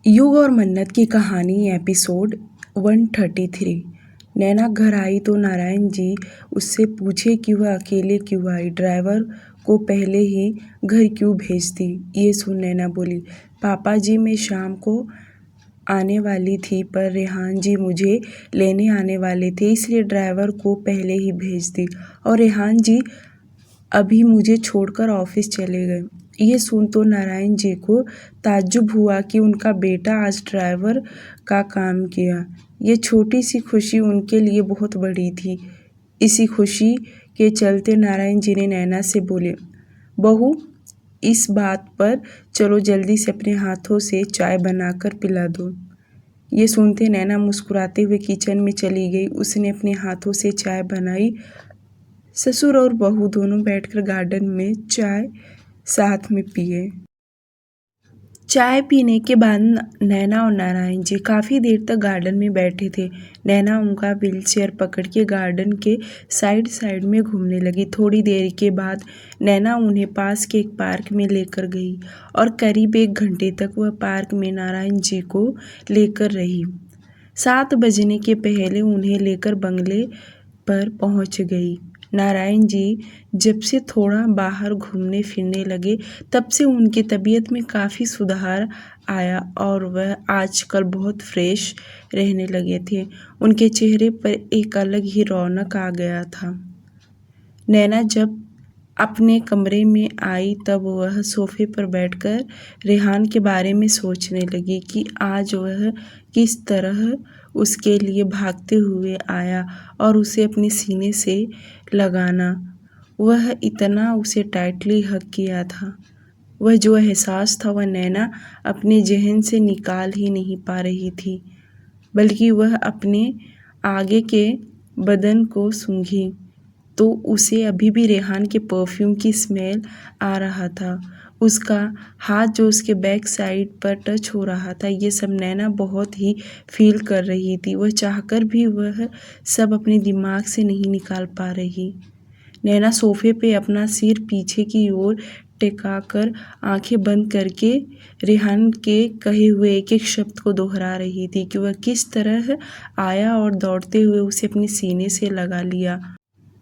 युग और मन्नत की कहानी एपिसोड 133। नैना घर आई तो नारायण जी उससे पूछे कि वह अकेले क्यों आई, ड्राइवर को पहले ही घर क्यों भेज दी। ये सुन नैना बोली, पापा जी मैं शाम को आने वाली थी पर रेहान जी मुझे लेने आने वाले थे इसलिए ड्राइवर को पहले ही भेज दी और रेहान जी अभी मुझे छोड़कर ऑफिस चले गए। ये सुन तो नारायण जी को ताज्जुब हुआ कि उनका बेटा आज ड्राइवर का काम किया। ये छोटी सी खुशी उनके लिए बहुत बड़ी थी। इसी खुशी के चलते नारायण जी ने नैना से बोले, बहू इस बात पर चलो जल्दी से अपने हाथों से चाय बनाकर पिला दो। ये सुनते नैना मुस्कुराते हुए किचन में चली गई। उसने अपने हाथों से चाय बनाई। ससुर और बहू दोनों बैठकर गार्डन में चाय साथ में पिए। चाय पीने के बाद नैना और नारायण जी काफ़ी देर तक गार्डन में बैठे थे। नैना उनका व्हीलचेयर पकड़ के गार्डन के साइड साइड में घूमने लगी। थोड़ी देर के बाद नैना उन्हें पास के एक पार्क में लेकर गई और करीब 1 घंटे तक वह पार्क में नारायण जी को लेकर रही। 7 बजने के पहले उन्हें लेकर बंगले पर पहुंच गई। नारायण जी जब से थोड़ा बाहर घूमने फिरने लगे तब से उनकी तबीयत में काफ़ी सुधार आया और वह आजकल बहुत फ्रेश रहने लगे थे। उनके चेहरे पर एक अलग ही रौनक आ गया था। नैना जब अपने कमरे में आई तब वह सोफे पर बैठकर रेहान के बारे में सोचने लगी कि आज वह किस तरह उसके लिए भागते हुए आया और उसे अपने सीने से लगाना। वह इतना उसे टाइटली हग किया था। वह जो एहसास था वह नैना अपने ज़हन से निकाल ही नहीं पा रही थी, बल्कि वह अपने आगे के बदन को सूंघी तो उसे अभी भी रेहान के परफ्यूम की स्मेल आ रहा था। उसका हाथ जो उसके बैक साइड पर टच हो रहा था, ये सब नैना बहुत ही फील कर रही थी। वह चाहकर भी वह सब अपने दिमाग से नहीं निकाल पा रही। नैना सोफे पे अपना सिर पीछे की ओर टिकाकर आंखें बंद करके रेहान के कहे हुए एक एक शब्द को दोहरा रही थी कि वह किस तरह आया और दौड़ते हुए उसे अपने सीने से लगा लिया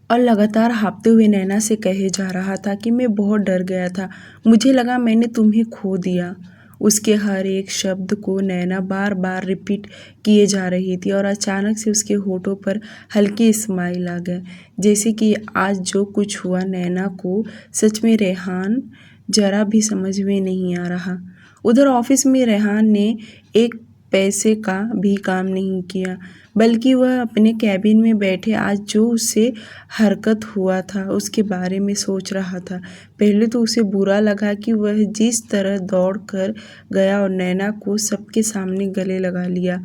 और लगातार हाँफते हुए नैना से कहे जा रहा था कि मैं बहुत डर गया था, मुझे लगा मैंने तुम्हें खो दिया। उसके हर एक शब्द को नैना बार बार रिपीट किए जा रही थी और अचानक से उसके होठों पर हल्की स्माइल आ गए, जैसे कि आज जो कुछ हुआ नैना को सच में रेहान जरा भी समझ में नहीं आ रहा। उधर ऑफिस में रेहान ने एक पैसे का भी काम नहीं किया, बल्कि वह अपने कैबिन में बैठे आज जो उससे हरकत हुआ था उसके बारे में सोच रहा था। पहले तो उसे बुरा लगा कि वह जिस तरह दौड़ कर गया और नैना को सबके सामने गले लगा लिया,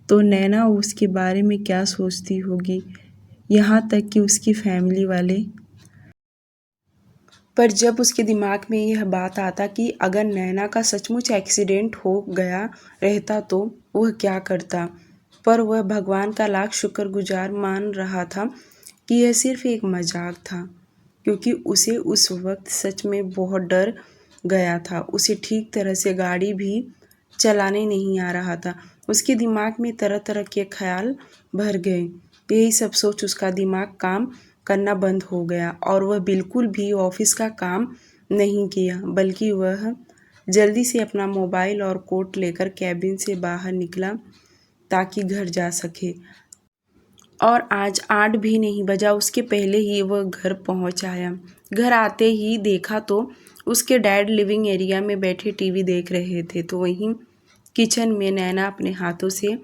तो नैना उसके बारे में क्या सोचती होगी, यहाँ तक कि उसकी फैमिली वाले। पर जब उसके दिमाग में यह बात आता कि अगर नैना का सचमुच एक्सीडेंट हो गया रहता तो वह क्या करता, पर वह भगवान का लाख शुक्रगुजार मान रहा था कि यह सिर्फ एक मजाक था, क्योंकि उसे उस वक्त सच में बहुत डर गया था। उसे ठीक तरह से गाड़ी भी चलाने नहीं आ रहा था। उसके दिमाग में तरह तरह के ख्याल भर गए। यही सब सोच उसका दिमाग काम करना बंद हो गया और वह बिल्कुल भी ऑफिस का काम नहीं किया, बल्कि वह जल्दी से अपना मोबाइल और कोट लेकर कैबिन से बाहर निकला ताकि घर जा सके। और आज 8 भी नहीं बजा उसके पहले ही वह घर पहुंच आया। घर आते ही देखा तो उसके डैड लिविंग एरिया में बैठे टीवी देख रहे थे, तो वहीं किचन में नैना अपने हाथों से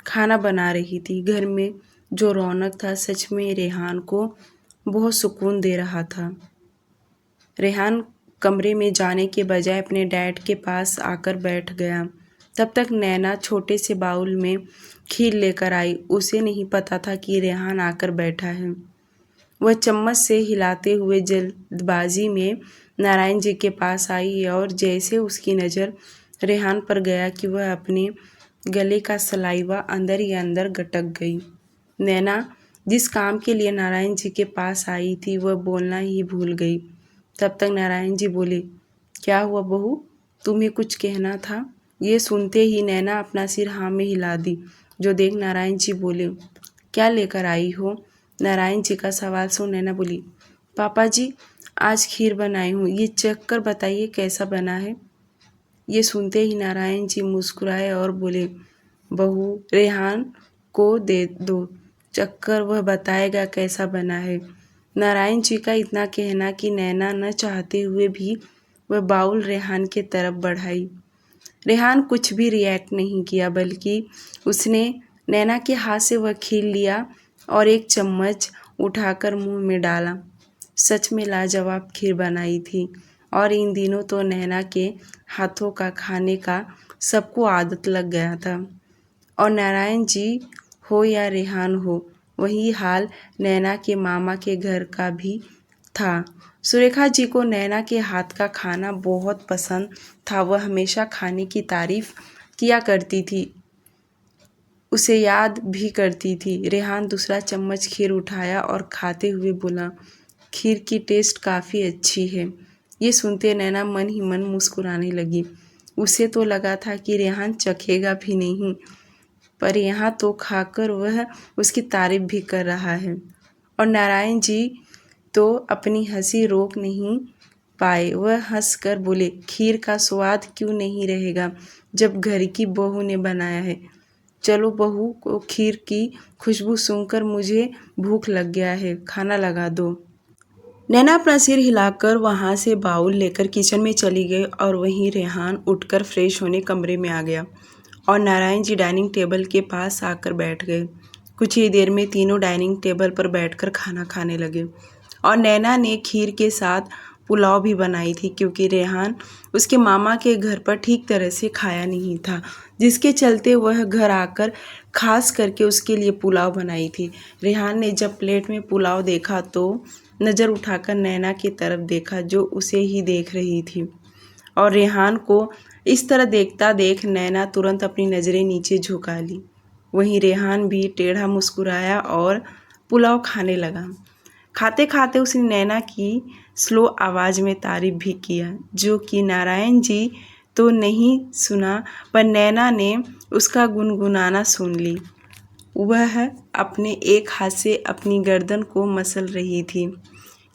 खाना बना रही थी। घर में जो रौनक था सच में रेहान को बहुत सुकून दे रहा था। रेहान कमरे में जाने के बजाय अपने डैड के पास आकर बैठ गया। तब तक नैना छोटे से बाउल में खीर लेकर आई। उसे नहीं पता था कि रेहान आकर बैठा है। वह चम्मच से हिलाते हुए जल्दबाजी में नारायण जी के पास आई और जैसे उसकी नज़र रेहान पर गया कि वह अपने गले का सलाइवा अंदर ही अंदर गटक गई। नैना जिस काम के लिए नारायण जी के पास आई थी वह बोलना ही भूल गई। तब तक नारायण जी बोले, क्या हुआ बहू, तुम्हें कुछ कहना था? ये सुनते ही नैना अपना सिर हाँ में हिला दी। जो देख नारायण जी बोले, क्या लेकर आई हो? नारायण जी का सवाल सुन नैना बोली, पापा जी आज खीर बनाई हूँ, ये चख कर बताइए कैसा बना है। ये सुनते ही नारायण जी मुस्कुराए और बोले, बहू रेहान को दे दो, चखकर वह बताएगा कैसा बना है। नारायण जी का इतना कहना कि नैना न चाहते हुए भी वह बाउल रेहान के तरफ बढ़ाई। रेहान कुछ भी रिएक्ट नहीं किया, बल्कि उसने नैना के हाथ से वह खीर लिया और एक चम्मच उठाकर मुंह में डाला। सच में लाजवाब खीर बनाई थी और इन दिनों तो नैना के हाथों का खाने का सबको आदत लग गया था। और नारायण जी हो या रेहान हो, वही हाल नैना के मामा के घर का भी था। सुरेखा जी को नैना के हाथ का खाना बहुत पसंद था। वह हमेशा खाने की तारीफ किया करती थी, उसे याद भी करती थी। रेहान दूसरा चम्मच खीर उठाया और खाते हुए बोला, खीर की टेस्ट काफ़ी अच्छी है। ये सुनते नैना मन ही मन मुस्कुराने लगी। उसे तो लगा था कि रेहान चखेगा भी नहीं, पर यहाँ तो खाकर वह उसकी तारीफ भी कर रहा है। और नारायण जी तो अपनी हंसी रोक नहीं पाए। वह हंसकर बोले, खीर का स्वाद क्यों नहीं रहेगा जब घर की बहू ने बनाया है। चलो बहू को खीर की खुशबू सूंघकर मुझे भूख लग गया है, खाना लगा दो। नैना अपना सिर हिलाकर वहाँ से बाउल लेकर किचन में चली गई और वहीं रेहान उठकर फ्रेश होने कमरे में आ गया और नारायण जी डाइनिंग टेबल के पास आकर बैठ गए। कुछ ही देर में तीनों डाइनिंग टेबल पर बैठकर खाना खाने लगे और नैना ने खीर के साथ पुलाव भी बनाई थी, क्योंकि रेहान उसके मामा के घर पर ठीक तरह से खाया नहीं था, जिसके चलते वह घर आकर खास करके उसके लिए पुलाव बनाई थी। रेहान ने जब प्लेट में पुलाव देखा तो नज़र उठाकर नैना की तरफ देखा, जो उसे ही देख रही थी। और रेहान को इस तरह देखता देख नैना तुरंत अपनी नज़रें नीचे झुका ली। वहीं रेहान भी टेढ़ा मुस्कुराया और पुलाव खाने लगा। खाते खाते उसने नैना की स्लो आवाज़ में तारीफ भी किया, जो कि नारायण जी तो नहीं सुना, पर नैना ने उसका गुनगुनाना सुन ली। वह अपने एक हाथ से अपनी गर्दन को मसल रही थी,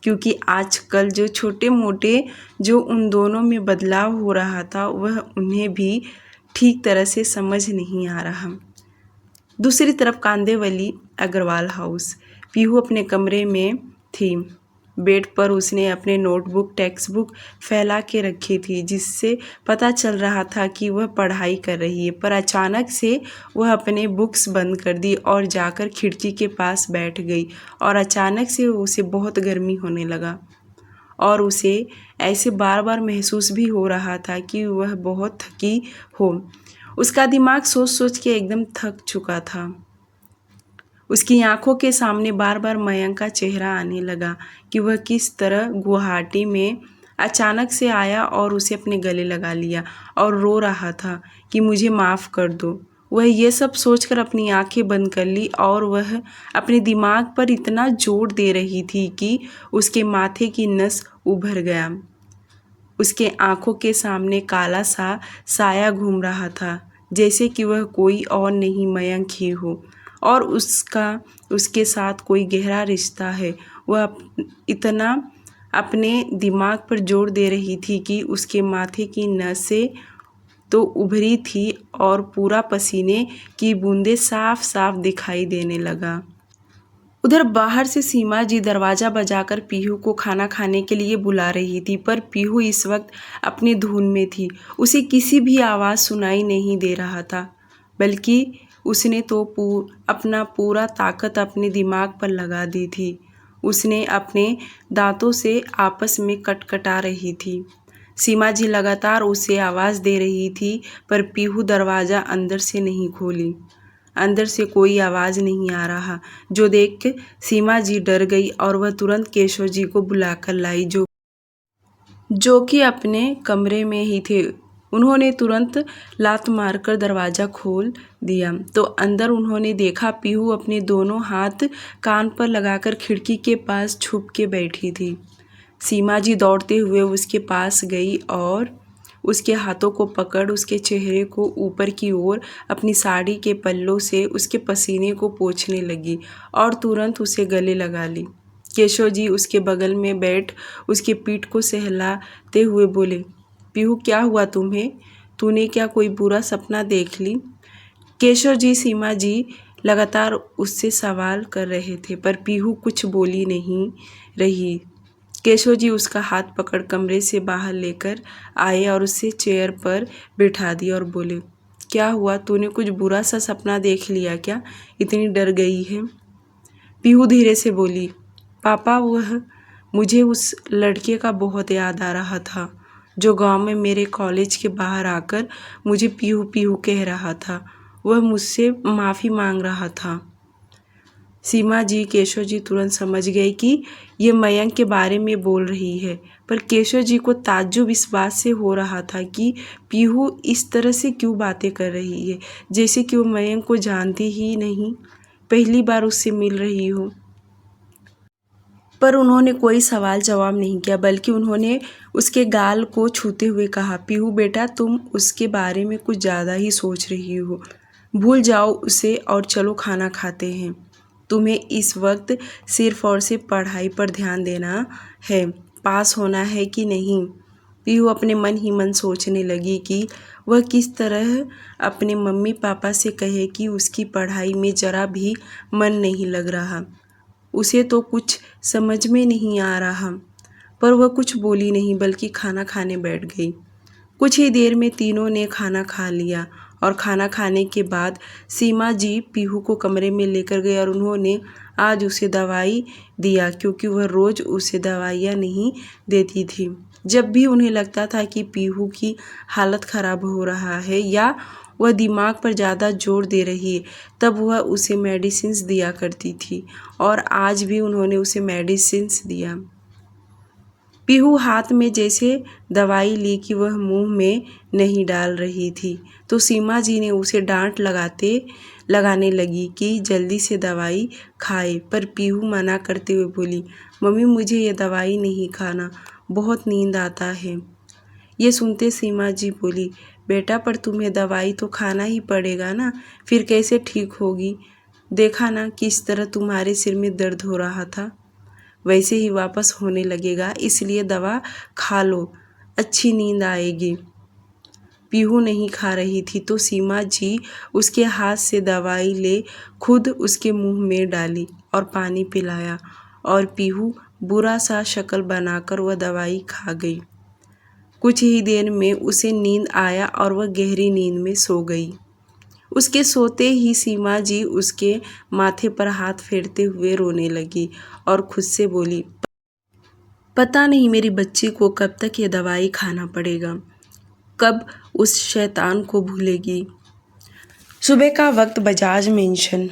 क्योंकि आजकल जो छोटे मोटे जो उन दोनों में बदलाव हो रहा था, वह उन्हें भी ठीक तरह से समझ नहीं आ रहा। दूसरी तरफ कांदेवली अग्रवाल हाउस। पीहू अपने कमरे में थी। बेड पर उसने अपने नोटबुक टेक्स्ट बुक फैला के रखी थी, जिससे पता चल रहा था कि वह पढ़ाई कर रही है। पर अचानक से वह अपने बुक्स बंद कर दी और जाकर खिड़की के पास बैठ गई और अचानक से उसे बहुत गर्मी होने लगा और उसे ऐसे बार बार महसूस भी हो रहा था कि वह बहुत थकी हो। उसका दिमाग सोच सोच के एकदम थक चुका था। उसकी आंखों के सामने बार बार मयंक का चेहरा आने लगा कि वह किस तरह गुवाहाटी में अचानक से आया और उसे अपने गले लगा लिया और रो रहा था कि मुझे माफ़ कर दो। वह ये सब सोचकर अपनी आंखें बंद कर ली और वह अपने दिमाग पर इतना जोर दे रही थी कि उसके माथे की नस उभर गया। उसके आंखों के सामने काला सा साया घूम रहा था, जैसे कि वह कोई और नहीं मयंक ही हो और उसका उसके साथ कोई गहरा रिश्ता है। वह इतना अपने दिमाग पर जोर दे रही थी कि उसके माथे की नसें तो उभरी थी और पूरा पसीने की बूंदें साफ साफ दिखाई देने लगा। उधर बाहर से सीमा जी दरवाज़ा बजाकर पीहू को खाना खाने के लिए बुला रही थी, पर पीहू इस वक्त अपनी धुन में थी। उसे किसी भी आवाज़ सुनाई नहीं दे रहा था, बल्कि उसने तो अपना पूरा ताकत अपने दिमाग पर लगा दी थी। उसने अपने दांतों से आपस में कटकटा रही थी। सीमा जी लगातार उसे आवाज़ दे रही थी, पर पीहू दरवाज़ा अंदर से नहीं खोली। अंदर से कोई आवाज़ नहीं आ रहा, जो देख सीमा जी डर गई और वह तुरंत केशव जी को बुलाकर लाई, जो कि अपने कमरे में ही थे। उन्होंने तुरंत लात मारकर दरवाज़ा खोल दिया तो अंदर उन्होंने देखा पीहू अपने दोनों हाथ कान पर लगाकर खिड़की के पास छुप के बैठी थी। सीमा जी दौड़ते हुए उसके पास गई और उसके हाथों को पकड़ उसके चेहरे को ऊपर की ओर अपनी साड़ी के पल्लों से उसके पसीने को पोंछने लगी और तुरंत उसे गले लगा ली। केशव जी उसके बगल में बैठ उसकी पीठ को सहलाते हुए बोले, पीहू क्या हुआ तुम्हें? तूने क्या कोई बुरा सपना देख ली? केशव जी सीमा जी लगातार उससे सवाल कर रहे थे पर पीहू कुछ बोली नहीं रही। केशव जी उसका हाथ पकड़ कमरे से बाहर लेकर आए और उसे चेयर पर बिठा दिया और बोले, क्या हुआ? तूने कुछ बुरा सा सपना देख लिया क्या? इतनी डर गई है? पीहू धीरे से बोली, पापा मुझे उस लड़के का बहुत याद आ रहा था जो गांव में मेरे कॉलेज के बाहर आकर मुझे पीहू पीहू कह रहा था। वह मुझसे माफ़ी मांग रहा था। सीमा जी केशव जी तुरंत समझ गए कि ये मयंक के बारे में बोल रही है, पर केशव जी को ताज्जुब इस बात से हो रहा था कि पीहू इस तरह से क्यों बातें कर रही है, जैसे कि वो मयंक को जानती ही नहीं, पहली बार उससे मिल रही हो। पर उन्होंने कोई सवाल जवाब नहीं किया, बल्कि उन्होंने उसके गाल को छूते हुए कहा, पीहू बेटा तुम उसके बारे में कुछ ज़्यादा ही सोच रही हो। भूल जाओ उसे और चलो खाना खाते हैं। तुम्हें इस वक्त सिर्फ और सिर्फ पढ़ाई पर ध्यान देना है, पास होना है कि नहीं। पीहू अपने मन ही मन सोचने लगी कि वह किस तरह अपने मम्मी पापा से कहे कि उसकी पढ़ाई में ज़रा भी मन नहीं लग रहा। उसे तो कुछ समझ में नहीं आ रहा, पर वह कुछ बोली नहीं बल्कि खाना खाने बैठ गई। कुछ ही देर में तीनों ने खाना खा लिया और खाना खाने के बाद सीमा जी पीहू को कमरे में लेकर गए और उन्होंने आज उसे दवाई दिया, क्योंकि वह रोज़ उसे दवाइयाँ नहीं देती थी। जब भी उन्हें लगता था कि पीहू की हालत ख़राब हो रहा है या वह दिमाग पर ज़्यादा जोर दे रही है, तब वह उसे मेडिसिन्स दिया करती थी और आज भी उन्होंने उसे मेडिसिन्स दिया। पीहू हाथ में जैसे दवाई ली कि वह मुंह में नहीं डाल रही थी, तो सीमा जी ने उसे डांट लगाने लगी कि जल्दी से दवाई खाए, पर पीहू मना करते हुए बोली, मम्मी मुझे ये दवाई नहीं खाना, बहुत नींद आता है। ये सुनते सीमा जी बोली, बेटा पर तुम्हें दवाई तो खाना ही पड़ेगा ना, फिर कैसे ठीक होगी? देखा ना किस तरह तुम्हारे सिर में दर्द हो रहा था, वैसे ही वापस होने लगेगा, इसलिए दवा खा लो, अच्छी नींद आएगी। पीहू नहीं खा रही थी तो सीमा जी उसके हाथ से दवाई ले खुद उसके मुंह में डाली और पानी पिलाया और पीहू बुरा सा शक्ल बनाकर वह दवाई खा गई। कुछ ही देर में उसे नींद आया और वह गहरी नींद में सो गई। उसके सोते ही सीमा जी उसके माथे पर हाथ फेरते हुए रोने लगी और खुद से बोली, पता नहीं मेरी बच्ची को कब तक ये दवाई खाना पड़ेगा, कब उस शैतान को भूलेगी। सुबह का वक्त बजाज मेंशन।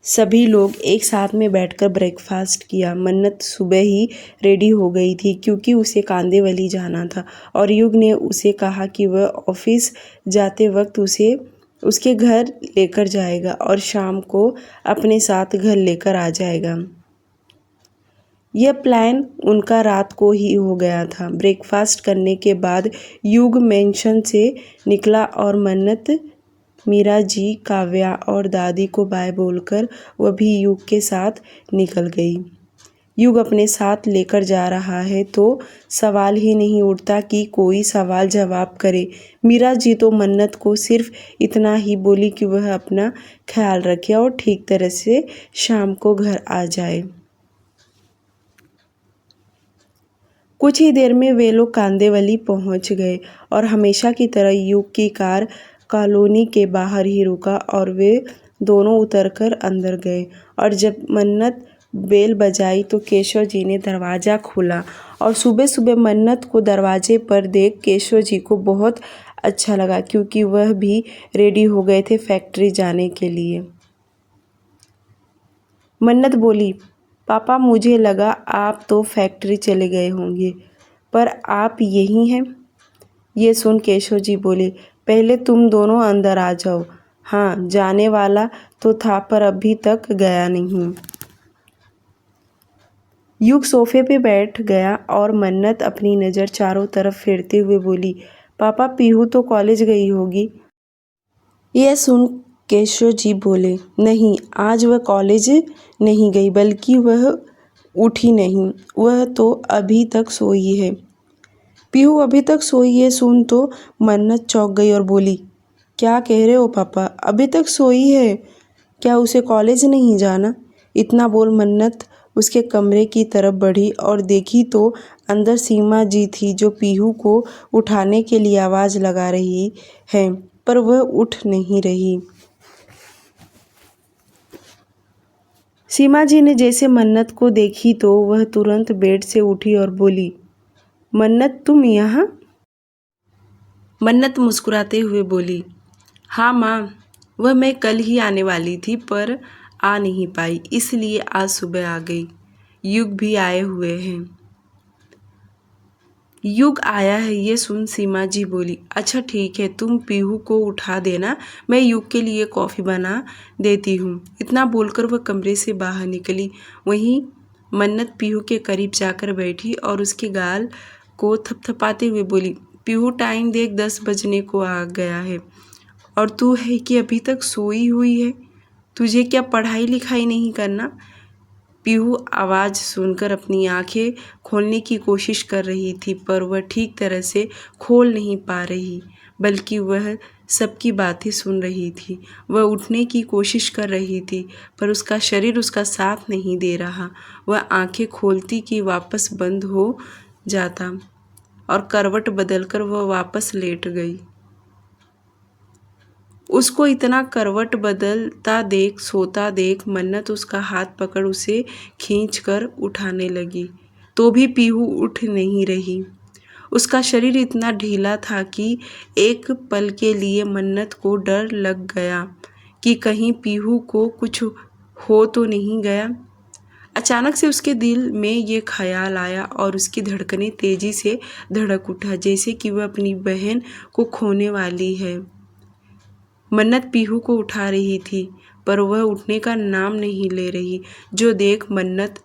सभी लोग एक साथ में बैठकर ब्रेकफास्ट किया। मन्नत सुबह ही रेडी हो गई थी क्योंकि उसे कांदेवली जाना था और युग ने उसे कहा कि वह ऑफिस जाते वक्त उसे उसके घर लेकर जाएगा और शाम को अपने साथ घर लेकर आ जाएगा। यह प्लान उनका रात को ही हो गया था। ब्रेकफास्ट करने के बाद युग मेंशन से निकला और मन्नत, मीरा जी, काव्या और दादी को बाय बोलकर वह भी युग के साथ निकल गई। युग अपने साथ लेकर जा रहा है तो सवाल ही नहीं उठता कि कोई सवाल जवाब करे। मीरा जी तो मन्नत को सिर्फ इतना ही बोली कि वह अपना ख्याल रखे और ठीक तरह से शाम को घर आ जाए। कुछ ही देर में वे लोग कांदेवली पहुंच गए और हमेशा की तरह युग की कार कॉलोनी के बाहर ही रुका और वे दोनों उतरकर अंदर गए और जब मन्नत बेल बजाई तो केशव जी ने दरवाज़ा खोला और सुबह सुबह मन्नत को दरवाजे पर देख केशव जी को बहुत अच्छा लगा क्योंकि वह भी रेडी हो गए थे फैक्ट्री जाने के लिए। मन्नत बोली, पापा मुझे लगा आप तो फैक्ट्री चले गए होंगे, पर आप यहीं हैं। ये सुन केशव जी बोले, पहले तुम दोनों अंदर आ जाओ। हाँ, जाने वाला तो था पर अभी तक गया नहीं। युग सोफे पे बैठ गया और मन्नत अपनी नज़र चारों तरफ फेरते हुए बोली, पापा पीहू तो कॉलेज गई होगी। यह सुन केशव जी बोले, नहीं, आज वह कॉलेज नहीं गई, बल्कि वह उठी नहीं, वह तो अभी तक सोई है। पीहू अभी तक सोई है सुन तो मन्नत चौंक गई और बोली, क्या कह रहे हो पापा, अभी तक सोई है? क्या उसे कॉलेज नहीं जाना? इतना बोल मन्नत उसके कमरे की तरफ बढ़ी और देखी तो अंदर सीमा जी थी, जो पीहू को उठाने के लिए आवाज़ लगा रही है, पर वह उठ नहीं रही। सीमा जी ने जैसे मन्नत को देखी तो वह तुरंत बेड से उठी और बोली, मन्नत तुम यहाँ? मन्नत मुस्कुराते हुए बोली, हाँ माँ, वह मैं कल ही आने वाली थी पर आ नहीं पाई, इसलिए आज सुबह आ गई। युग भी आए हुए हैं। युग आया है ये सुन सीमा जी बोली, अच्छा ठीक है, तुम पीहू को उठा देना, मैं युग के लिए कॉफ़ी बना देती हूँ। इतना बोलकर वह कमरे से बाहर निकली। वहीं मन्नत पीहू के करीब जाकर बैठी और उसके गाल को थपथपाते हुए बोली, पीहू टाइम देख, 10 बजने को आ गया है और तू है कि अभी तक सोई हुई है। तुझे क्या पढ़ाई लिखाई नहीं करना? पीहू आवाज़ सुनकर अपनी आंखें खोलने की कोशिश कर रही थी, पर वह ठीक तरह से खोल नहीं पा रही, बल्कि वह सबकी बातें सुन रही थी। वह उठने की कोशिश कर रही थी, पर उसका शरीर उसका साथ नहीं दे रहा। वह आंखें खोलती कि वापस बंद हो जाता और करवट बदलकर वह वापस लेट गई। उसको इतना करवट बदलता देख, सोता देख मन्नत उसका हाथ पकड़ उसे खींचकर उठाने लगी, तो भी पीहू उठ नहीं रही। उसका शरीर इतना ढीला था कि एक पल के लिए मन्नत को डर लग गया कि कहीं पीहू को कुछ हो तो नहीं गया। अचानक से उसके दिल में ये ख्याल आया और उसकी धड़कनें तेजी से धड़क उठा, जैसे कि वह अपनी बहन को खोने वाली है। मन्नत पीहू को उठा रही थी, पर वह उठने का नाम नहीं ले रही, जो देख मन्नत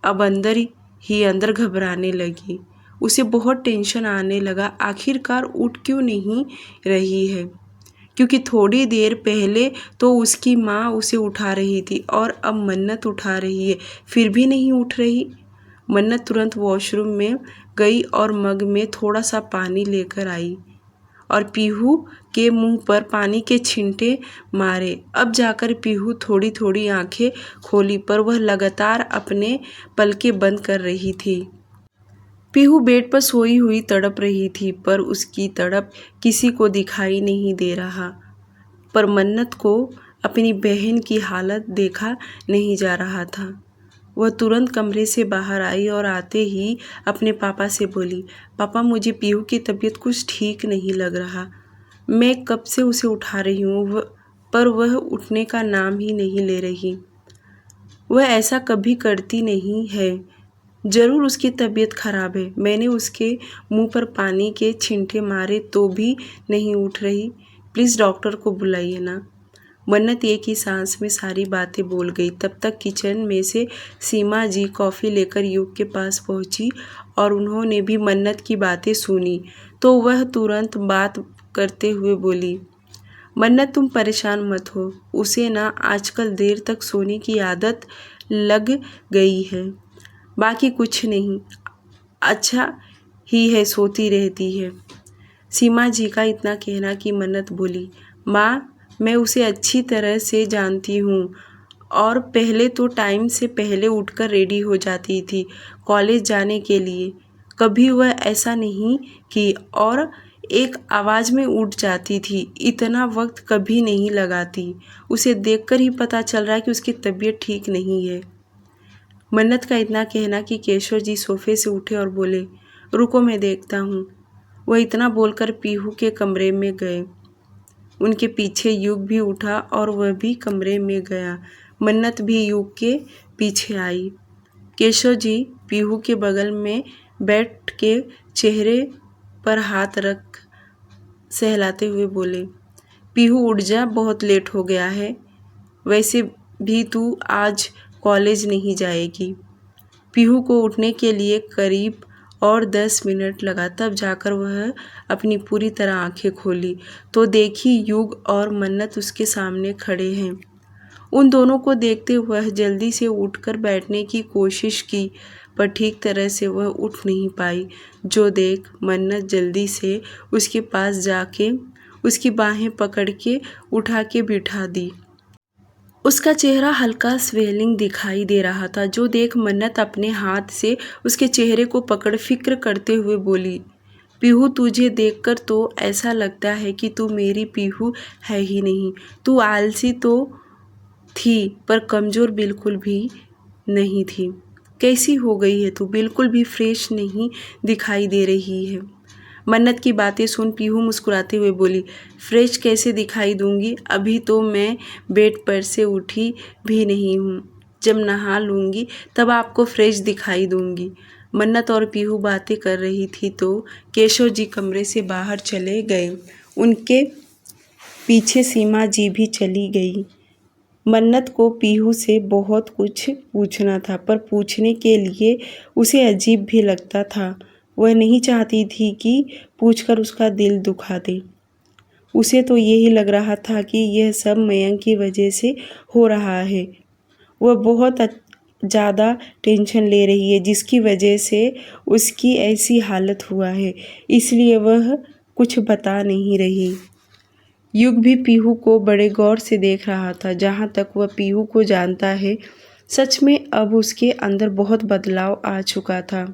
अब अंदर ही अंदर घबराने लगी। उसे बहुत टेंशन आने लगा, आखिरकार उठ क्यों नहीं रही है, क्योंकि थोड़ी देर पहले तो उसकी माँ उसे उठा रही थी और अब मन्नत उठा रही है, फिर भी नहीं उठ रही। मन्नत तुरंत वॉशरूम में गई और मग में थोड़ा सा पानी लेकर आई और पीहू के मुंह पर पानी के छींटे मारे। अब जाकर पीहू थोड़ी थोड़ी आंखें खोली, पर वह लगातार अपने पलकें बंद कर रही थी। पीहू बेड पर सोई हुई तड़प रही थी, पर उसकी तड़प किसी को दिखाई नहीं दे रहा। पर मन्नत को अपनी बहन की हालत देखा नहीं जा रहा था। वह तुरंत कमरे से बाहर आई और आते ही अपने पापा से बोली, पापा मुझे पीहू की तबीयत कुछ ठीक नहीं लग रहा, मैं कब से उसे उठा रही हूँ पर वह उठने का नाम ही नहीं ले रही। वह ऐसा कभी करती नहीं है, ज़रूर उसकी तबीयत खराब है। मैंने उसके मुंह पर पानी के छींटे मारे तो भी नहीं उठ रही, प्लीज़ डॉक्टर को बुलाइए ना। मन्नत एक ही सांस में सारी बातें बोल गई। तब तक किचन में से सीमा जी कॉफ़ी लेकर युग के पास पहुंची और उन्होंने भी मन्नत की बातें सुनी, तो वह तुरंत बात करते हुए बोली, मन्नत तुम परेशान मत हो, उसे ना आजकल देर तक सोने की आदत लग गई है, बाकी कुछ नहीं, अच्छा ही है, सोती रहती है। सीमा जी का इतना कहना कि मन्नत बोली, माँ मैं उसे अच्छी तरह से जानती हूँ और पहले तो टाइम से पहले उठकर रेडी हो जाती थी कॉलेज जाने के लिए, कभी वह ऐसा नहीं कि और एक आवाज़ में उठ जाती थी, इतना वक्त कभी नहीं लगाती। उसे देखकर ही पता चल रहा है कि उसकी तबीयत ठीक नहीं है। मन्नत का इतना कहना कि केशव जी सोफे से उठे और बोले, रुको मैं देखता हूँ। वह इतना बोलकर पीहू के कमरे में गए। उनके पीछे युग भी उठा और वह भी कमरे में गया। मन्नत भी युग के पीछे आई। केशव जी पीहू के बगल में बैठ के चेहरे पर हाथ रख सहलाते हुए बोले, पीहू उठ जा, बहुत लेट हो गया है, वैसे भी तू आज कॉलेज नहीं जाएगी। पीहू को उठने के लिए करीब और 10 मिनट लगा, तब जाकर वह अपनी पूरी तरह आंखें खोली तो देखी युग और मन्नत उसके सामने खड़े हैं। उन दोनों को देखते वह जल्दी से उठकर बैठने की कोशिश की, पर ठीक तरह से वह उठ नहीं पाई। जो देख मन्नत जल्दी से उसके पास जाके उसकी बाहें पकड़ के उठा के बिठा दी। उसका चेहरा हल्का स्वेलिंग दिखाई दे रहा था। जो देख मन्नत अपने हाथ से उसके चेहरे को पकड़ फिक्र करते हुए बोली, पीहू तुझे देखकर तो ऐसा लगता है कि तू मेरी पीहू है ही नहीं। तू आलसी तो थी पर कमज़ोर बिल्कुल भी नहीं थी। कैसी हो गई है तू? बिल्कुल भी फ्रेश नहीं दिखाई दे रही है। मन्नत की बातें सुन पीहू मुस्कुराते हुए बोली, फ्रेश कैसे दिखाई दूंगी? अभी तो मैं बेड पर से उठी भी नहीं हूँ। जब नहा लूँगी तब आपको फ्रेश दिखाई दूंगी। मन्नत और पीहू बातें कर रही थी तो केशव जी कमरे से बाहर चले गए। उनके पीछे सीमा जी भी चली गई। मन्नत को पीहू से बहुत कुछ पूछना था, पर पूछने के लिए उसे अजीब भी लगता था। वह नहीं चाहती थी कि पूछकर उसका दिल दुखा दे। उसे तो यही लग रहा था कि यह सब मयंक की वजह से हो रहा है। वह बहुत ज़्यादा टेंशन ले रही है, जिसकी वजह से उसकी ऐसी हालत हुआ है, इसलिए वह कुछ बता नहीं रही। युग भी पीहू को बड़े गौर से देख रहा था। जहाँ तक वह पीहू को जानता है, सच में अब उसके अंदर बहुत बदलाव आ चुका था।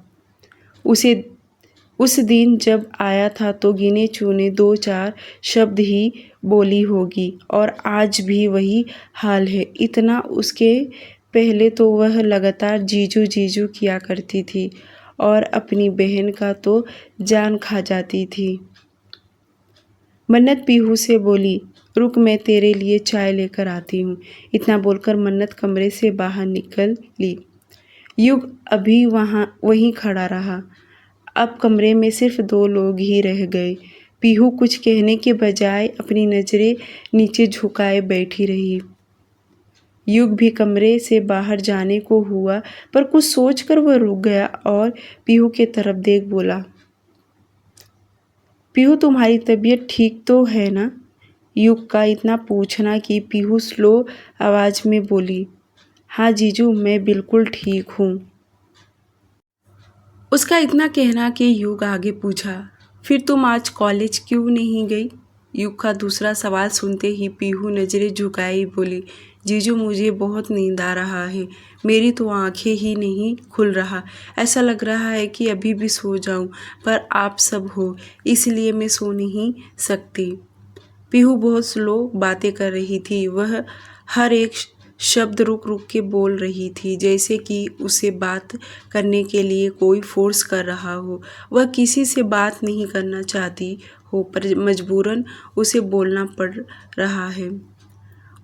उस दिन जब आया था तो गिने चुने 2-4 शब्द ही बोली होगी, और आज भी वही हाल है। इतना उसके पहले तो वह लगातार जीजू जीजू किया करती थी और अपनी बहन का तो जान खा जाती थी। मन्नत पीहू से बोली, रुक मैं तेरे लिए चाय लेकर आती हूँ। इतना बोलकर मन्नत कमरे से बाहर निकल ली। युग अभी वहीं खड़ा रहा। अब कमरे में सिर्फ 2 लोग ही रह गए। पीहू कुछ कहने के बजाय अपनी नज़रें नीचे झुकाए बैठी रही। युग भी कमरे से बाहर जाने को हुआ, पर कुछ सोचकर वह रुक गया और पीहू के तरफ देख बोला, पीहू तुम्हारी तबीयत ठीक तो है ना? युग का इतना पूछना कि पीहू स्लो आवाज़ में बोली, हाँ जीजू मैं बिल्कुल ठीक हूँ। उसका इतना कहना कि युग आगे पूछा, फिर तुम आज कॉलेज क्यों नहीं गई? युग का दूसरा सवाल सुनते ही पीहू नज़रें झुकाई बोली, जीजू मुझे बहुत नींद आ रहा है। मेरी तो आंखें ही नहीं खुल रहा। ऐसा लग रहा है कि अभी भी सो जाऊं, पर आप सब हो इसलिए मैं सो नहीं सकती। पीहू बहुत स्लो बातें कर रही थी। वह हर एक शब्द रुक रुक के बोल रही थी, जैसे कि उसे बात करने के लिए कोई फोर्स कर रहा हो। वह किसी से बात नहीं करना चाहती हो, पर मजबूरन उसे बोलना पड़ रहा है।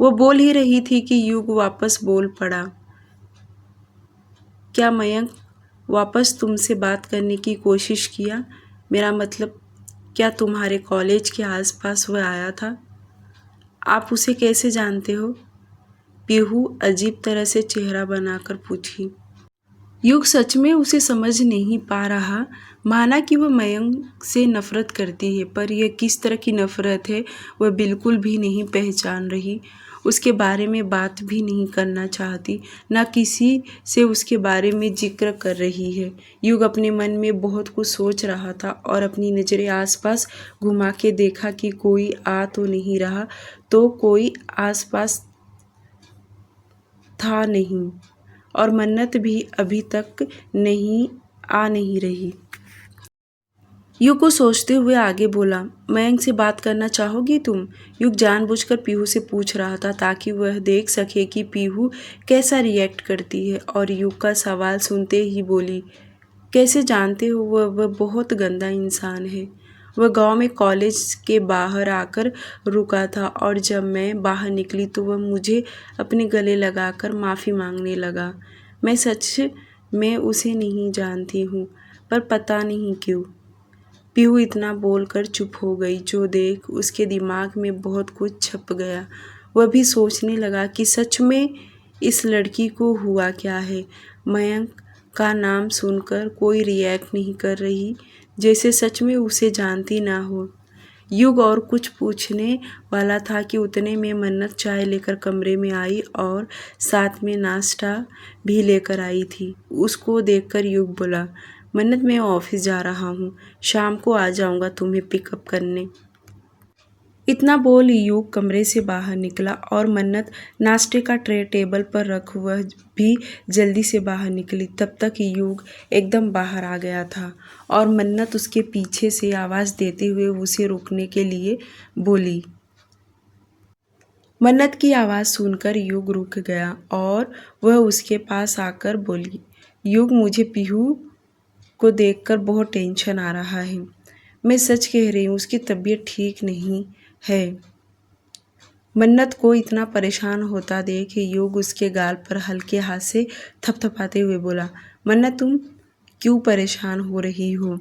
वह बोल ही रही थी कि युग वापस बोल पड़ा, क्या मयंक वापस तुमसे बात करने की कोशिश किया? मेरा मतलब, क्या तुम्हारे कॉलेज के आसपास वह आया था? आप उसे कैसे जानते हो? पीहू अजीब तरह से चेहरा बनाकर पूछी। युग सच में उसे समझ नहीं पा रहा। माना कि वह मयंक से नफरत करती है, पर यह किस तरह की नफरत है वह बिल्कुल भी नहीं पहचान रही। उसके बारे में बात भी नहीं करना चाहती, ना किसी से उसके बारे में जिक्र कर रही है। युग अपने मन में बहुत कुछ सोच रहा था और अपनी नज़रें आसपास घुमा के देखा कि कोई आ तो नहीं रहा, तो कोई आसपास था नहीं, और मन्नत भी अभी तक आ नहीं रही। युग को सोचते हुए आगे बोला, मयंक से बात करना चाहोगी तुम? युग जानबूझकर पीहू से पूछ रहा था ताकि वह देख सके कि पीहू कैसा रिएक्ट करती है, और युग का सवाल सुनते ही बोली, कैसे जानते हो? वह बहुत गंदा इंसान है। वह गांव में कॉलेज के बाहर आकर रुका था, और जब मैं बाहर निकली तो वह मुझे अपने गले लगाकर माफ़ी मांगने लगा। मैं सच में उसे नहीं जानती हूँ, पर पता नहीं क्यों। पीहू इतना बोलकर चुप हो गई। जो देख उसके दिमाग में बहुत कुछ छप गया। वह भी सोचने लगा कि सच में इस लड़की को हुआ क्या है। मयंक का नाम सुनकर कोई रिएक्ट नहीं कर रही, जैसे सच में उसे जानती ना हो। युग और कुछ पूछने वाला था कि उतने में मन्नत चाय लेकर कमरे में आई और साथ में नाश्ता भी लेकर आई थी। उसको देखकर युग बोला, मन्नत मैं ऑफिस जा रहा हूँ, शाम को आ जाऊँगा तुम्हें पिकअप करने। इतना बोल युग कमरे से बाहर निकला और मन्नत नाश्ते का ट्रे टेबल पर रख वह भी जल्दी से बाहर निकली। तब तक युग एकदम बाहर आ गया था और मन्नत उसके पीछे से आवाज़ देते हुए उसे रोकने के लिए बोली। मन्नत की आवाज़ सुनकर युग रुक गया और वह उसके पास आकर बोली, युग मुझे पीहू को देखकर बहुत टेंशन आ रहा है। मैं सच कह रही हूँ, उसकी तबीयत ठीक नहीं है। मन्नत को इतना परेशान होता देख युग उसके गाल पर हल्के हाथ से थपथपाते हुए बोला, मन्नत तुम क्यों परेशान हो रही हो?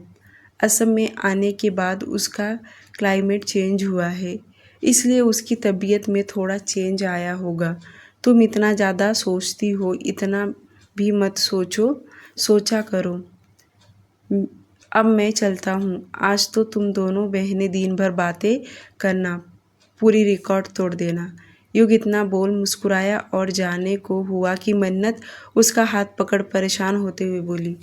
असम में आने के बाद उसका क्लाइमेट चेंज हुआ है, इसलिए उसकी तबीयत में थोड़ा चेंज आया होगा। तुम इतना ज़्यादा सोचती हो, इतना भी मत सोचा करो। अब मैं चलता हूँ। आज तो तुम दोनों बहनें दिन भर बातें करना, पूरी रिकॉर्ड तोड़ देना। युग इतना बोल मुस्कुराया और जाने को हुआ कि मन्नत उसका हाथ पकड़ परेशान होते हुए बोली,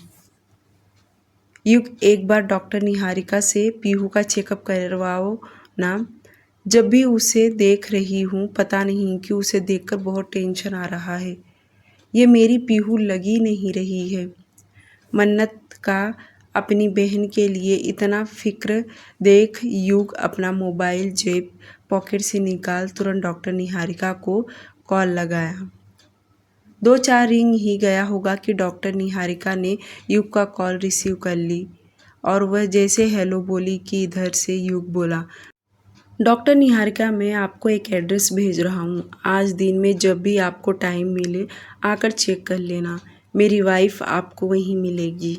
युग एक बार डॉक्टर निहारिका से पीहू का चेकअप करवाओ ना। जब भी उसे देख रही हूँ, पता नहीं क्यों उसे देखकर बहुत टेंशन आ रहा है। ये मेरी पीहू लगी नहीं रही है। मन्नत का अपनी बहन के लिए इतना फिक्र देख युग अपना मोबाइल जेब पॉकेट से निकाल तुरंत डॉक्टर निहारिका को कॉल लगाया। 2-4 रिंग ही गया होगा कि डॉक्टर निहारिका ने युग का कॉल रिसीव कर ली और वह जैसे हेलो बोली कि इधर से युग बोला, डॉक्टर निहारिका मैं आपको एक एड्रेस भेज रहा हूँ। आज दिन में जब भी आपको टाइम मिले आकर चेक कर लेना। मेरी वाइफ आपको वहीं मिलेगी।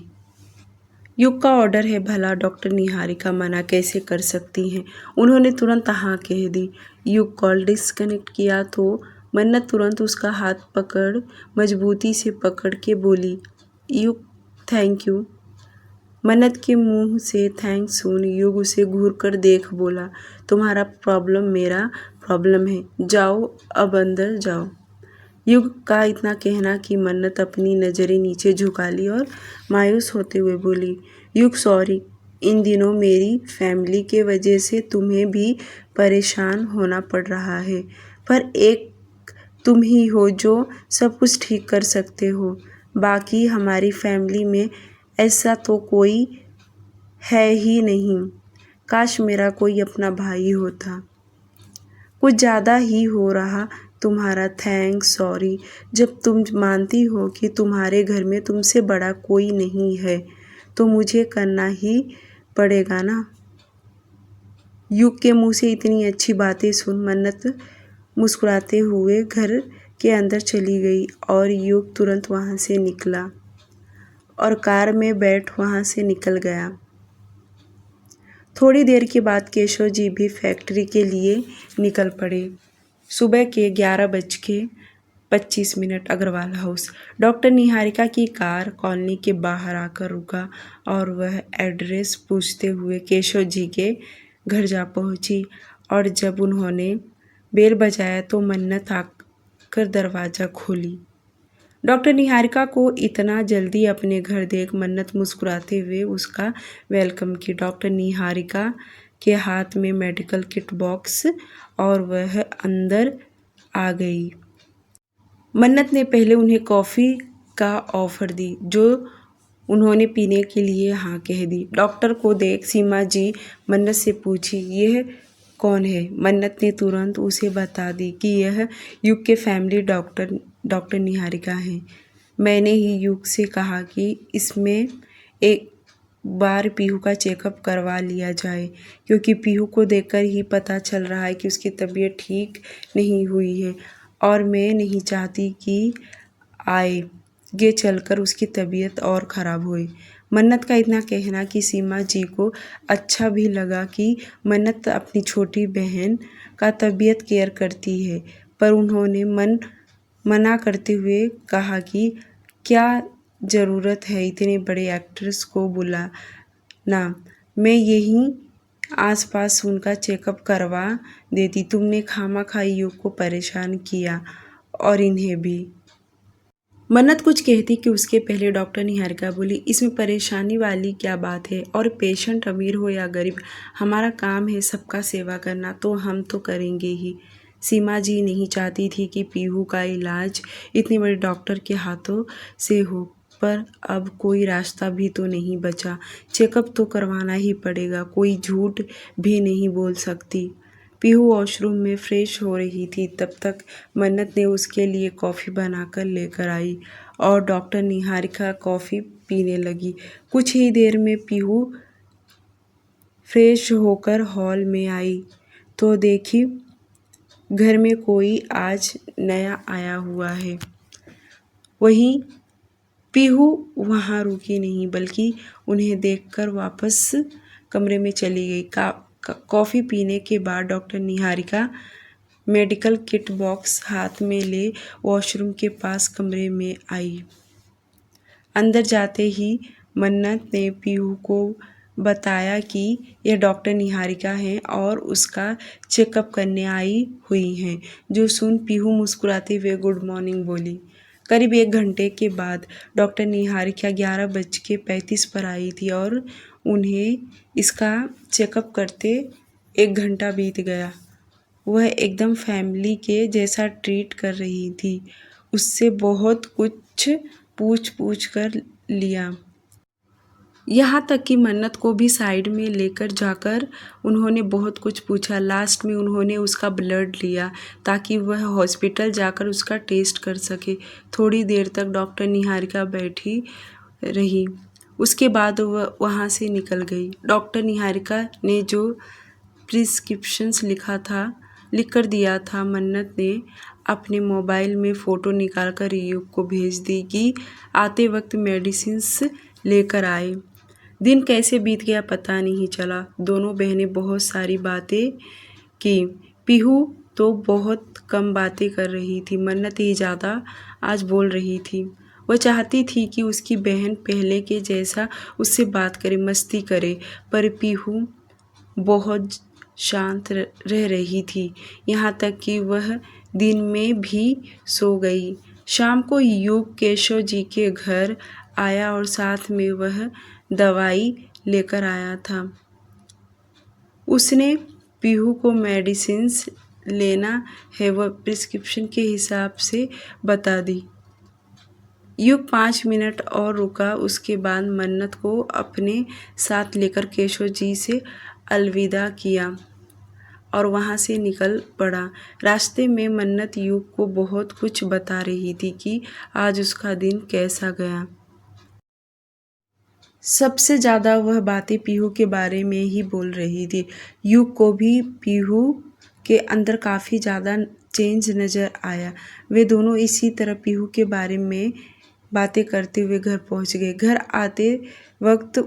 युग का ऑर्डर है, भला डॉक्टर निहारिका मना कैसे कर सकती हैं। उन्होंने तुरंत हाँ कह दी। युग कॉल डिस्कनेक्ट किया तो मन्नत तुरंत उसका हाथ पकड़ मजबूती से पकड़ के बोली, युग थैंक यू। मन्नत के मुंह से थैंक्स सुन युग उसे घूर कर देख बोला, तुम्हारा प्रॉब्लम मेरा प्रॉब्लम है, जाओ अब अंदर जाओ। युग का इतना कहना कि मन्नत अपनी नज़रें नीचे झुका ली और मायूस होते हुए बोली, युग सॉरी, इन दिनों मेरी फैमिली के वजह से तुम्हें भी परेशान होना पड़ रहा है, पर एक तुम ही हो जो सब कुछ ठीक कर सकते हो। बाकी हमारी फैमिली में ऐसा तो कोई है ही नहीं। काश मेरा कोई अपना भाई होता। कुछ ज़्यादा ही हो रहा तुम्हारा थैंक्स सॉरी। जब तुम मानती हो कि तुम्हारे घर में तुमसे बड़ा कोई नहीं है तो मुझे करना ही पड़ेगा ना। युग के मुंह से इतनी अच्छी बातें सुन मन्नत मुस्कुराते हुए घर के अंदर चली गई और युग तुरंत वहाँ से निकला और कार में बैठ वहाँ से निकल गया। थोड़ी देर के बाद केशव जी भी फैक्ट्री के लिए निकल पड़े। सुबह के 11:25 अग्रवाल हाउस। डॉक्टर निहारिका की कार कॉलोनी के बाहर आकर रुका और वह एड्रेस पूछते हुए केशव जी के घर जा पहुंची और जब उन्होंने बेल बजाया तो मन्नत आकर दरवाज़ा खोली। डॉक्टर निहारिका को इतना जल्दी अपने घर देख मन्नत मुस्कुराते हुए उसका वेलकम की। डॉक्टर निहारिका के हाथ में मेडिकल किट बॉक्स और वह अंदर आ गई। मन्नत ने पहले उन्हें कॉफ़ी का ऑफ़र दी जो उन्होंने पीने के लिए हाँ कह दी। डॉक्टर को देख सीमा जी मन्नत से पूछी, यह कौन है? मन्नत ने तुरंत उसे बता दी कि यह युग के फैमिली डॉक्टर निहारिका हैं। मैंने ही युग से कहा कि इसमें एक बार पीहू का चेकअप करवा लिया जाए क्योंकि पीहू को देखकर ही पता चल रहा है कि उसकी तबीयत ठीक नहीं हुई है और मैं नहीं चाहती कि आगे चलकर उसकी तबीयत और ख़राब हुई। मन्नत का इतना कहना कि सीमा जी को अच्छा भी लगा कि मन्नत अपनी छोटी बहन का तबीयत केयर करती है, पर उन्होंने मना करते हुए कहा कि क्या ज़रूरत है इतने बड़े एक्ट्रेस को बुलाना। मैं यहीं आसपास उनका चेकअप करवा देती। तुमने खामखा युग को परेशान किया और इन्हें भी। मन्नत कुछ कहती कि उसके पहले डॉक्टर निहारिका बोली, इसमें परेशानी वाली क्या बात है? और पेशेंट अमीर हो या गरीब, हमारा काम है सबका सेवा करना, तो हम तो करेंगे ही। सीमा जी नहीं चाहती थी कि पीहू का इलाज इतने बड़े डॉक्टर के हाथों से हो, पर अब कोई रास्ता भी तो नहीं बचा। चेकअप तो करवाना ही पड़ेगा, कोई झूठ भी नहीं बोल सकती। पीहू वॉशरूम में फ्रेश हो रही थी, तब तक मन्नत ने उसके लिए कॉफ़ी बनाकर लेकर आई और डॉक्टर निहारिका कॉफ़ी पीने लगी। कुछ ही देर में पीहू फ्रेश होकर हॉल में आई तो देखी घर में कोई आज नया आया हुआ है। वहीं पीहू वहाँ रुकी नहीं, बल्कि उन्हें देखकर वापस कमरे में चली गई। कॉफ़ी पीने के बाद doctor Niharika medical kit box हाथ में ले वॉशरूम के पास कमरे में आई। अंदर जाते ही मन्नत ने पीहू को बताया कि यह डॉक्टर निहारिका हैं और उसका चेकअप करने आई हुई हैं। जो सुन पीहू मुस्कुराते हुए गुड मॉर्निंग बोली। करीब 1 घंटे के बाद डॉक्टर निहारिका 11:35 पर आई थी और उन्हें इसका चेकअप करते 1 घंटा बीत गया। वह एकदम फैमिली के जैसा ट्रीट कर रही थी। उससे बहुत कुछ पूछ कर लिया। यहाँ तक कि मन्नत को भी साइड में लेकर जाकर उन्होंने बहुत कुछ पूछा। लास्ट में उन्होंने उसका ब्लड लिया ताकि वह हॉस्पिटल जाकर उसका टेस्ट कर सके। थोड़ी देर तक डॉक्टर निहारिका बैठी रही, उसके बाद वह वहाँ से निकल गई। डॉक्टर निहारिका ने जो प्रिस्क्रिप्शंस लिख कर दिया था, मन्नत ने अपने मोबाइल में फ़ोटो निकालकर युग को भेज दी कि आते वक्त मेडिसिन्स लेकर आए। दिन कैसे बीत गया पता नहीं चला। दोनों बहनें बहुत सारी बातें की। पीहू तो बहुत कम बातें कर रही थी, मन्नत ही ज़्यादा आज बोल रही थी। वह चाहती थी कि उसकी बहन पहले के जैसा उससे बात करे, मस्ती करे, पर पीहू बहुत शांत रह रही थी, यहाँ तक कि वह दिन में भी सो गई। शाम को युग केशव जी के घर आया और साथ में वह दवाई लेकर आया था। उसने पीहू को मेडिसिन्स लेना है वह प्रिस्क्रिप्शन के हिसाब से बता दी। युग 5 मिनट और रुका, उसके बाद मन्नत को अपने साथ लेकर केशव जी से अलविदा किया और वहाँ से निकल पड़ा। रास्ते में मन्नत युग को बहुत कुछ बता रही थी कि आज उसका दिन कैसा गया। सबसे ज़्यादा वह बातें पीहू के बारे में ही बोल रही थी। युग को भी पीहू के अंदर काफ़ी ज़्यादा चेंज नज़र आया। वे दोनों इसी तरह पीहू के बारे में बातें करते हुए घर पहुंच गए। घर आते वक्त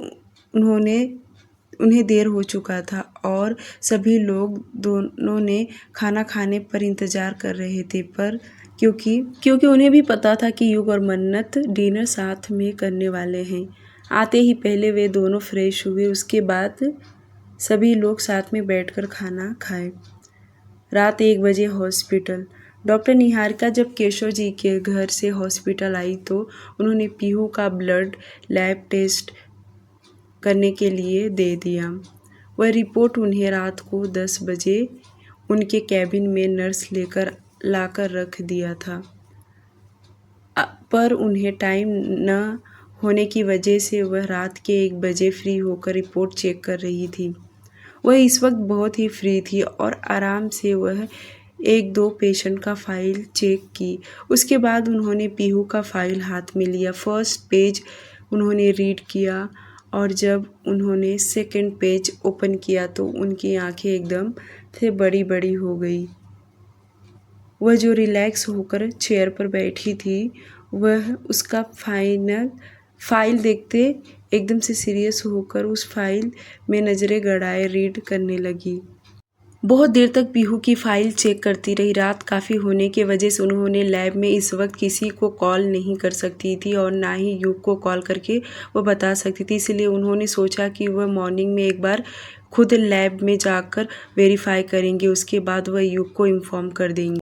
उन्हें देर हो चुका था और सभी लोग दोनों ने खाना खाने पर इंतज़ार कर रहे थे, पर क्योंकि उन्हें भी पता था कि युग और मन्नत डिनर साथ में करने वाले हैं। आते ही पहले वे दोनों फ्रेश हुए, उसके बाद सभी लोग साथ में बैठकर खाना खाए। रात 1 बजे हॉस्पिटल। डॉक्टर निहारिका जब केशव जी के घर से हॉस्पिटल आई तो उन्होंने पीहू का ब्लड लैब टेस्ट करने के लिए दे दिया। वह रिपोर्ट उन्हें रात को 10 बजे उनके कैबिन में नर्स लाकर रख दिया था, पर उन्हें टाइम न होने की वजह से वह रात के 1 बजे फ्री होकर रिपोर्ट चेक कर रही थी। वह इस वक्त बहुत ही फ्री थी और आराम से वह 1-2 पेशेंट का फाइल चेक की। उसके बाद उन्होंने पीहू का फाइल हाथ में लिया। फर्स्ट पेज उन्होंने रीड किया और जब उन्होंने सेकंड पेज ओपन किया तो उनकी आंखें एकदम से बड़ी बड़ी हो गई। वह जो रिलैक्स होकर चेयर पर बैठी थी, वह उसका फाइल देखते एकदम से सीरियस होकर उस फाइल में नज़रें गड़ाए रीड करने लगी। बहुत देर तक पीहू की फाइल चेक करती रही। रात काफ़ी होने की वजह से उन्होंने लैब में इस वक्त किसी को कॉल नहीं कर सकती थी और ना ही युग को कॉल करके वो बता सकती थी। इसलिए उन्होंने सोचा कि वह मॉर्निंग में एक बार खुद लैब में जाकर वेरीफाई करेंगे, उसके बाद वह युग को इन्फॉर्म कर देंगे।